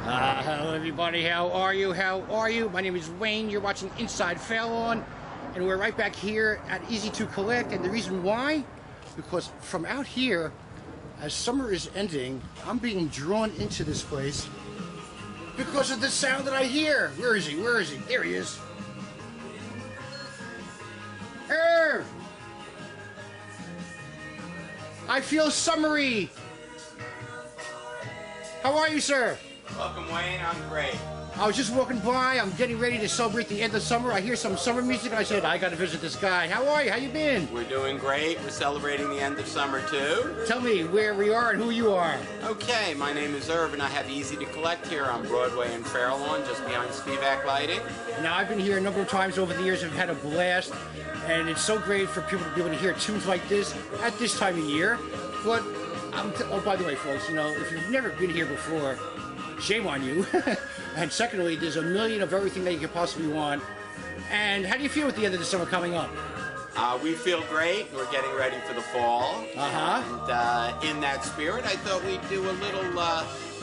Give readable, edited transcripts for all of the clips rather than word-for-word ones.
Hello everybody, how are you? How are you? My name is Wayne, you're watching Inside Fallon, and we're right back here at EZ2 Collect, and the reason why? Because from out here, as summer is ending, I'm being drawn into this place because of the sound that I hear. Where is he? Where is he? There he is. Irv! I feel summery. How are you, sir? Welcome, Wayne. I'm great. I was just walking by. I'm getting ready to celebrate the end of summer. I hear some summer music, and I said, I got to visit this guy. How are you? How you been? We're doing great. We're celebrating the end of summer, too. Tell me where we are and who you are. Okay, my name is Irv, and I have EZ2 Collect here on Broadway in Fairlawn, just behind Spivak Lighting. Now, I've been here a number of times over the years. I've had a blast, and it's so great for people to be able to hear tunes like this at this time of year. But, oh, by the way, folks, you know, if you've never been here before, shame on you. And secondly, there's a million of everything that you could possibly want. And how do you feel at the end of the summer coming up? We feel great. We're getting ready for the fall. And in that spirit, I thought we'd do a little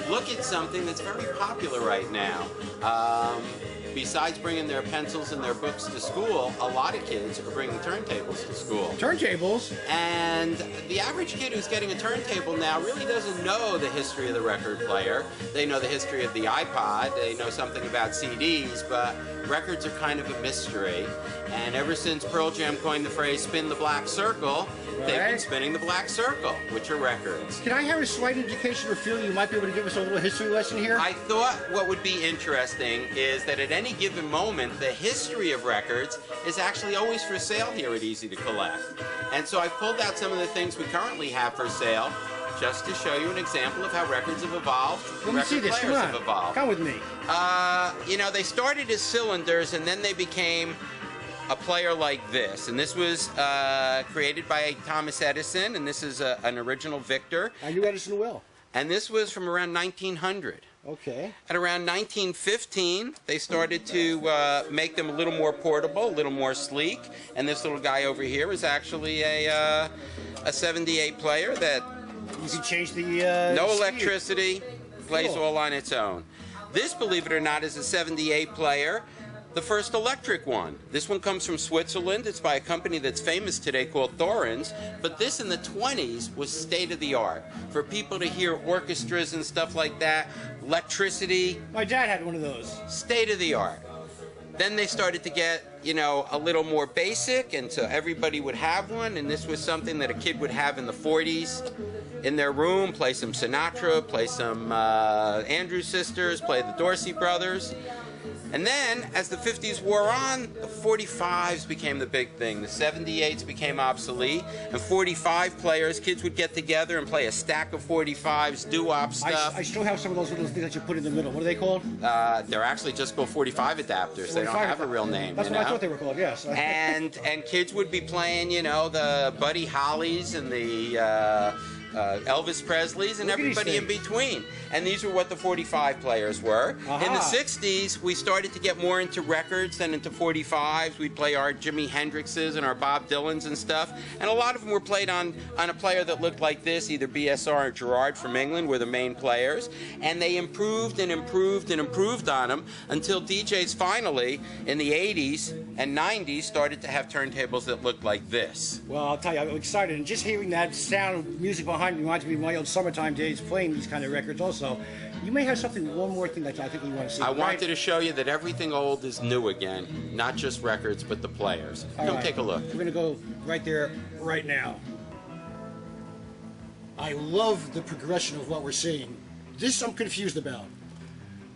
look at something that's very popular right now. Besides bringing their pencils and their books to school, a lot of kids are bringing turntables to school. Turntables? And the average kid who's getting a turntable now really doesn't know the history of the record player. They know the history of the iPod, they know something about CDs, but records are kind of a mystery. And ever since Pearl Jam coined the phrase spin the black circle, they've been spinning the black circle, which are records. Can I have a slight indication or feeling you might be able to give us a little history lesson here? I thought what would be interesting is that at any given moment, the history of records is actually always for sale here at EZ2 Collect. And so I pulled out some of the things we currently have for sale just to show you an example of how records have evolved. Let me see this. Come on. Have evolved. Come with me. You know, they started as cylinders and then they became a player like this, and this was created by Thomas Edison, and this is an original Victor. I knew Edison well. And this was from around 1900. Okay. At around 1915, they started to make them a little more portable, a little more sleek, and this little guy over here is actually a 78 player that you can change the no speed. electricity, plays all on its own. This, believe it or not, is a 78 player. The first electric one. This one comes from Switzerland. It's by a company that's famous today called Thorens. But this in the 20s was state-of-the-art. For people to hear orchestras and stuff like that, electricity. My dad had one of those. State-of-the-art. Then they started to get, you know, a little more basic, and so everybody would have one, and this was something that a kid would have in the 40s in their room, play some Sinatra, play some Andrews Sisters, play the Dorsey Brothers. And then, as the 50s wore on, the 45s became the big thing. The 78s became obsolete, and 45 players, kids would get together and play a stack of 45s, doo-wop stuff. I still have some of those little things that you put in the middle. What are they called? They're actually just called 45 adapters. They don't have a real name. That's you what know? I thought they were called, yes. and kids would be playing, you know, the Buddy Hollies and the Elvis Presleys and everybody in between. And these were what the 45 players were. In the 60s, we started to get more into records than into 45s. We'd play our Jimi Hendrixes and our Bob Dylans and stuff. And a lot of them were played on a player that looked like this. Either BSR or Gerard from England were the main players. And they improved and improved and improved on them until DJs finally, in the 80s and 90s, started to have turntables that looked like this. Well, I'll tell you, I'm excited. And just hearing that sound of music behind me reminds me of my old summertime days playing these kind of records also. You may have one more thing that I think you want to see. I wanted to show you that everything old is new again, not just records, but the players. Come take a look. We're going to go right there, right now. I love the progression of what we're seeing. This I'm confused about.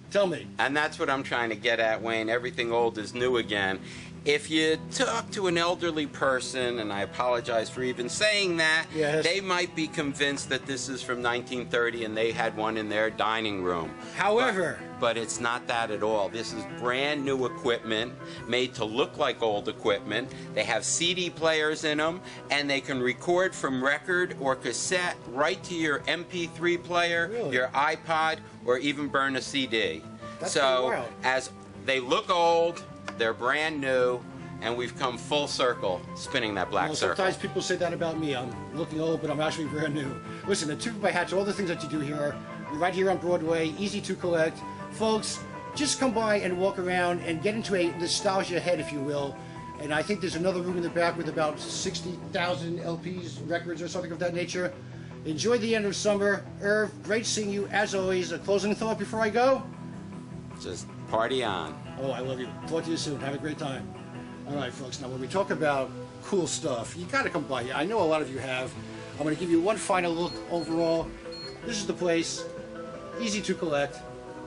Tell me. And that's what I'm trying to get at, Wayne. Everything old is new again. If you talk to an elderly person, and I apologize for even saying that, they might be convinced that this is from 1930 and they had one in their dining room. However, but it's not that at all. This is brand new equipment made to look like old equipment. They have CD players in them, and they can record from record or cassette right to your MP3 player, your iPod, or even burn a CD. That's so as they look old, they're brand new, and we've come full circle spinning that black circle. Sometimes people say that about me. I'm looking old, but I'm actually brand new. Listen, the tip of my hat to all the things that you do here. You're right here on Broadway, EZ2 Collect. folks, just come by and walk around and get into a nostalgia head, if you will. And I think there's another room in the back with about 60,000 LPs, records, or something of that nature. Enjoy the end of summer. Irv, great seeing you, as always. A closing thought before I go? Just party on. Oh, I love you. Talk to you soon. Have a great time. All right, folks. Now, when we talk about cool stuff, you got to come by. I know a lot of you have. I'm going to give you one final look overall. This is the place, EZ2 Collect,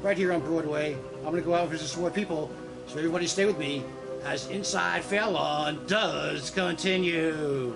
right here on Broadway. I'm going to go out and visit some more people. So everybody stay with me as Inside Fallon does continue.